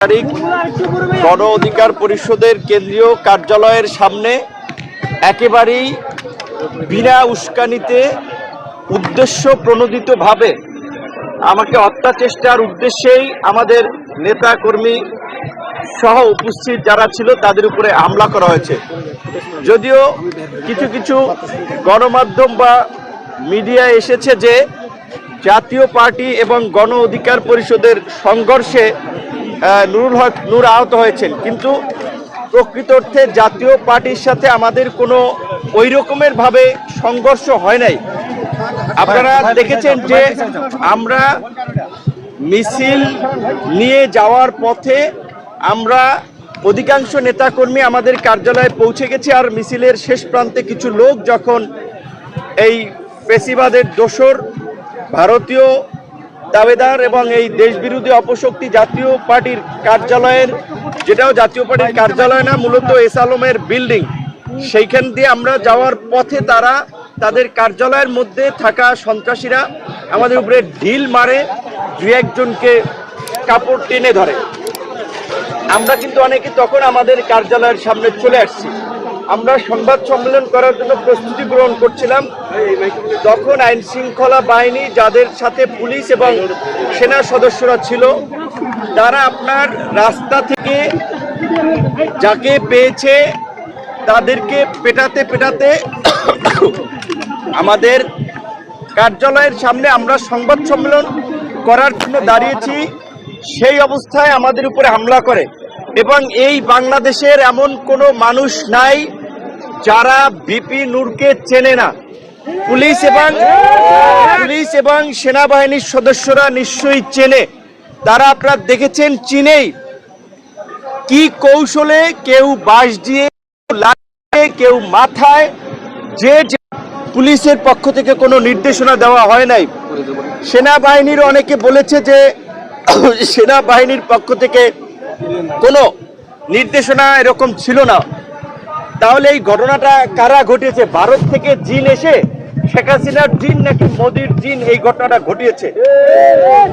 তারিখ গণ অধিকার পরিষদের কেন্দ্রীয় কার্যালয়ের সামনে একেবারেই বিনা উস্কানিতে উদ্দেশ্য প্রণোদিতভাবে আমাকে হত্যা চেষ্টার উদ্দেশ্যেই আমাদের নেতা কর্মী সহ উপস্থিত যারা ছিল তাদের উপরে হামলা করা হয়েছে। যদিও কিছু কিছু গণমাধ্যম বা মিডিয়ায় এসেছে যে জাতীয় পার্টি এবং গণ অধিকার পরিষদের সংঘর্ষে নুরুল হক নূর আহত হয়েছেন, কিন্তু প্রকৃত অর্থে জাতীয় পার্টির সাথে আমাদের কোনো ওই রকমের ভাবে সংঘর্ষ হয় নাই। আপনারা দেখেছেন যে আমরা মিছিল নিয়ে যাওয়ার পথে আমরা অধিকাংশ নেতাকর্মী আমাদের কার্যালয়ে পৌঁছে গেছি, আর মিছিলের শেষ প্রান্তে কিছু লোক যখন এই ফ্যাসিবাদের দোসর ভারতীয় দাবেদার এবং এই দেশবিরোধী অপশক্তি জাতীয় পার্টির কার্যালয়ের, যেটাও জাতীয় পার্টির কার্যালয় না, মূলত এস আলমের বিল্ডিং, সেইখান দিয়ে আমরা যাওয়ার পথে তারা তাদের কার্যালয়ের মধ্যে থাকা সন্ত্রাসীরা আমাদের উপরে ঢিল মারে, দু একজনকে কাপড় টেনে ধরে। আমরা কিন্তু অনেকে তখন আমাদের কার্যালয়ের সামনে চলে আসছি। আমরা সংবাদ সম্মেলন করার জন্য প্রস্তুতি গ্রহণ করছিলাম, তখন আইন শৃঙ্খলা বাহিনী যাদের সাথে পুলিশ এবং সেনা সদস্যরা ছিল, তারা আপনার রাস্তা থেকে যাকে পেয়েছে তাদেরকে পেটাতে পেটাতে আমাদের কার্যালয়ের সামনে আমরা সংবাদ সম্মেলন করার জন্য দাঁড়িয়েছি, সেই অবস্থায় আমাদের উপরে হামলা করে। এবং এই বাংলাদেশের এমন কোনো মানুষ নাই যারা ভিপি নূরকে চেনে না। পুলিশ এবং সেনাবাহিনীর সদস্যরা নিশ্চয়ই চেনে। তারা আপনারা দেখেছেন চিনেই কি কৌশলে, কেউ বাঁশ দিয়ে, কেউ মাথায়, যে পুলিশের পক্ষ থেকে কোনো নির্দেশনা দেওয়া হয় নাই। সেনাবাহিনীর অনেকে বলেছে যে সেনাবাহিনীর পক্ষ থেকে কোনো নির্দেশনা এরকম ছিল না। তাহলে এই ঘটনাটা কারা ঘটিয়েছে? ভারত থেকে জিন এসে শেখ হাসিনার জিন নাকি মোদির জিন এই ঘটনাটা ঘটিয়েছে?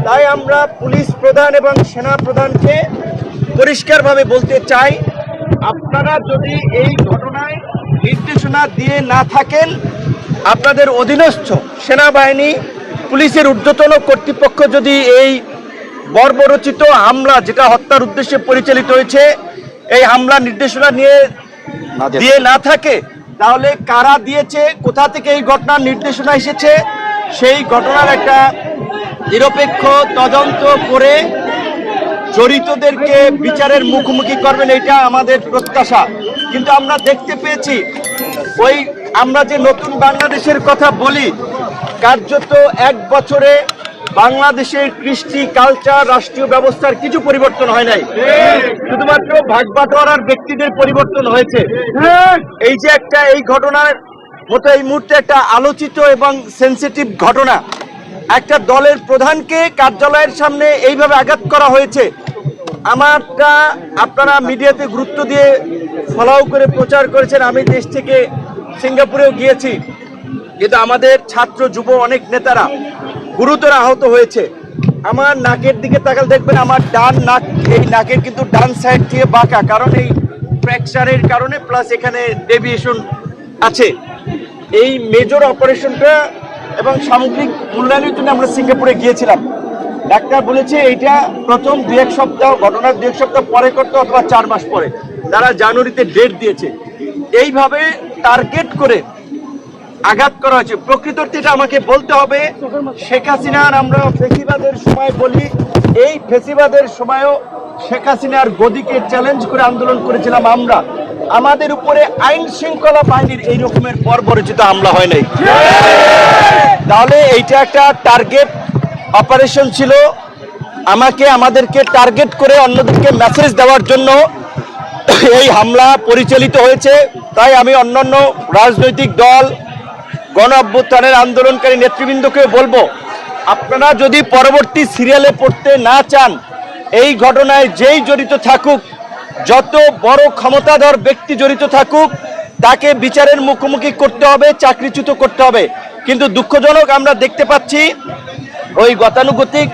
তাই আমরা পুলিশ প্রধান এবং সেনা প্রধানকে পরিষ্কারভাবে বলতে চাই, আপনারা যদি এই ঘটনায় নির্দেশনা দিয়ে না থাকেন, আপনাদের অধীনস্থ সেনাবাহিনী, পুলিশের ঊর্ধ্বতন কর্তৃপক্ষ যদি এই বর্বরচিত হামলা, যেটা হত্যার উদ্দেশ্যে পরিচালিত হয়েছে, এই হামলা নির্দেশনা দিয়ে না থাকে, তাহলে কারা দিয়েছে, কোথা থেকে এই ঘটনার নির্দেশনা এসেছে, সেই ঘটনার একটা নিরপেক্ষ তদন্ত করে জড়িতদেরকে বিচারের মুখোমুখি করবেন, এটা আমাদের প্রত্যাশা। কিন্তু আমরা দেখতে পেয়েছি, ওই আমরা যে নতুন বাংলাদেশের কথা বলি, কার্যত এক বছরে বাংলাদেশের কৃষ্টি, কালচার, রাষ্ট্রীয় ব্যবস্থার কিছু পরিবর্তন হয় নাই, শুধুমাত্র ভাগবাটোয়ারার ব্যক্তিদের পরিবর্তন হয়েছে। এই যে এই ঘটনার মতো এই মুহূর্তে একটা আলোচিত এবং সেন্সিটিভ ঘটনা, একটা দলের প্রধানকে কার্যালয়ের সামনে এইভাবে আঘাত করা হয়েছে। আমারটা আপনারা মিডিয়াতে গুরুত্ব দিয়ে ফলো করে প্রচার করেছেন। আমি দেশ থেকে সিঙ্গাপুরেও গিয়েছি, কিন্তু আমাদের ছাত্র যুব অনেক নেতারা গুরুতর আহত হয়েছে। আমার নাকের দিকে তাকালে দেখবেন আমার ডান নাক, এই নাকের কিন্তু ডান সাইড থেকে বাঁকা, কারণ এই ফ্র্যাকচারের কারণে, প্লাস এখানে ডেভিয়েশন আছে। এই মেজর অপারেশনটা এবং সামগ্রিক মূল্যায়নের জন্য আমরা সিঙ্গাপুরে গিয়েছিলাম। ডাক্তার বলেছে এইটা প্রথম 2-1 সপ্তাহ, ঘটনার 2-1 সপ্তাহ পরে করতে, অথবা 4 মাস পরে। তারা জানুয়ারিতে ডেট দিয়েছে। এইভাবে টার্গেট করে আঘাত করা হয়েছে। প্রকৃত অর্থে এটা আমাকে বলতে হবে, শেখ হাসিনার, আমরা ফেসিবাদের সময় বলি, এই ফেসিবাদের সময়ও শেখ হাসিনার গদিকে চ্যালেঞ্জ করে আন্দোলন করেছিলাম আমরা। আমাদের উপরে আইন শৃঙ্খলা বাহিনীর এই রকমের বর্বরচিত হামলা হয় নাই। তাহলে এইটা একটা টার্গেট অপারেশন ছিল, আমাদেরকে টার্গেট করে অন্যদেরকে মেসেজ দেওয়ার জন্য এই হামলা পরিচালিত হয়েছে। তাই আমি অন্যান্য রাজনৈতিক দল, গণ অভ্যুত্থানের আন্দোলনকারী নেতৃবৃন্দকে বলবো, আপনারা যদি পরবর্তী সিরিয়ালে পড়তে না চান, এই ঘটনায় যেই জড়িত থাকুক, যত বড় ক্ষমতাধর ব্যক্তি জড়িত থাকুক, তাকে বিচারের মুখোমুখি করতে হবে, চাকরিচ্যুত করতে হবে। কিন্তু দুঃখজনক, আমরা দেখতে পাচ্ছি ওই গতানুগতিক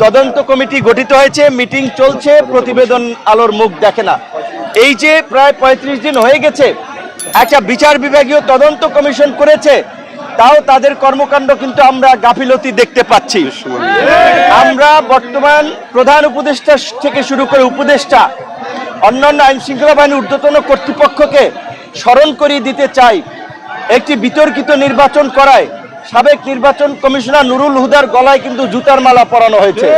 তদন্ত কমিটি গঠিত হয়েছে, মিটিং চলছে, প্রতিবেদন আলোর মুখ দেখে না। এই যে প্রায় 35 দিন হয়ে গেছে, একটা বিচার বিভাগীয় তদন্ত কমিশন করেছে, তাও তাদের কর্মকাণ্ড কিন্তু আমরা গাফিলতি দেখতে পাচ্ছি। আমরা বর্তমান প্রধান উপদেষ্টা থেকে শুরু করে উপদেষ্টা, অন্যান্য আইন শৃঙ্খলা বাহিনীর ঊর্ধ্বতন কর্তৃপক্ষকে স্মরণ করিয়ে দিতে চাই, একটি বিতর্কিত নির্বাচন করায় সাবেক নির্বাচন কমিশনার নুরুল হুদার গলায় কিন্তু জুতার মালা পরানো হয়েছে।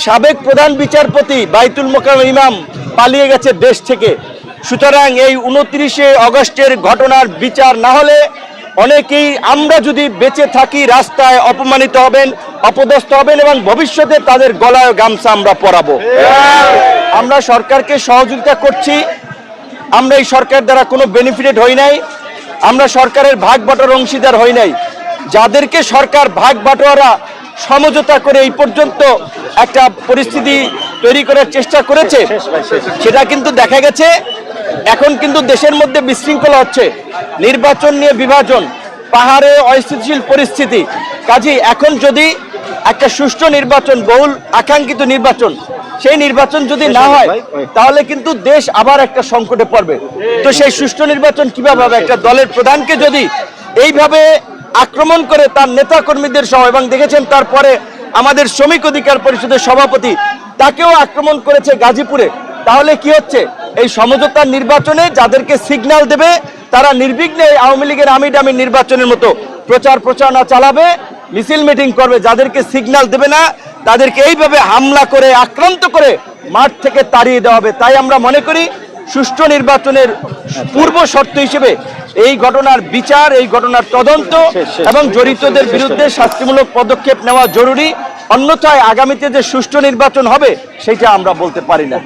সাবেক প্রধান বিচারপতি বাইতুল মোকাররম ইমাম পালিয়ে গেছে দেশ থেকে। সুতরাং এই 29শে অগস্টের ঘটনার বিচার না হলে অনেকেই আমরা যদি বেঁচে থাকি রাস্তায় অপমানিত হবেন, অপদস্থ হবেন এবং ভবিষ্যতে তাদের গলায় গামছা আমরা পরাবো। আমরা সরকারকে সহযোগিতা করছি, আমরা এই সরকার দ্বারা কোনো বেনিফিটেড হই নাই, আমরা সরকারের ভাগ বাটোয়ারার অংশীদার হই নাই। যাদেরকে সরকার ভাগ বাটোয়ারা সমঝোতা করে এই পর্যন্ত একটা পরিস্থিতি তৈরি করার চেষ্টা করেছে, সেটা কিন্তু দেখা গেছে এখন কিন্তু দেশের মধ্যে বিশৃঙ্খলা হচ্ছে, নির্বাচন নিয়ে বিভাজন, পাহাড়ে অস্থিতিশীল পরিস্থিতি। কাজেই এখন যদি একটা সুষ্ঠু নির্বাচন, বহুল আকাঙ্ক্ষিত নির্বাচন, সেই নির্বাচন যদি না হয় তাহলে কিন্তু দেশ আবার একটা সংকটে পড়বে। তো সেই সুষ্ঠু নির্বাচন কিভাবে হবে? একটা দলের প্রধানকে যদি এইভাবে আক্রমণ করে তার নেতা কর্মীদের সহ, এবং দেখেছেন তারপরে আমাদের শ্রমিক অধিকার পরিষদের সভাপতি তাকেও আক্রমণ করেছে গাজীপুরে, তাহলে কি হচ্ছে? এই সমঝোতার নির্বাচনে যাদেরকে সিগন্যাল দেবে তারা নির্বিঘ্নে আওয়ামী লীগের আমির নির্বাচনের মতো প্রচার প্রচারণা চালাবে, মিছিল মিটিং করবে। যাদেরকে সিগন্যাল দেবে না তাদেরকে এইভাবে হামলা করে আক্রান্ত করে মাঠ থেকে তাড়িয়ে দেওয়া হবে। তাই আমরা মনে করি সুষ্ঠু নির্বাচনের পূর্ব শর্ত হিসেবে এই ঘটনার বিচার, এই ঘটনার তদন্ত এবং জড়িতদের বিরুদ্ধে শাস্তিমূলক পদক্ষেপ নেওয়া জরুরি। অন্যথায় আগামীতে যে সুষ্ঠু নির্বাচন হবে সেটা আমরা বলতে পারি না।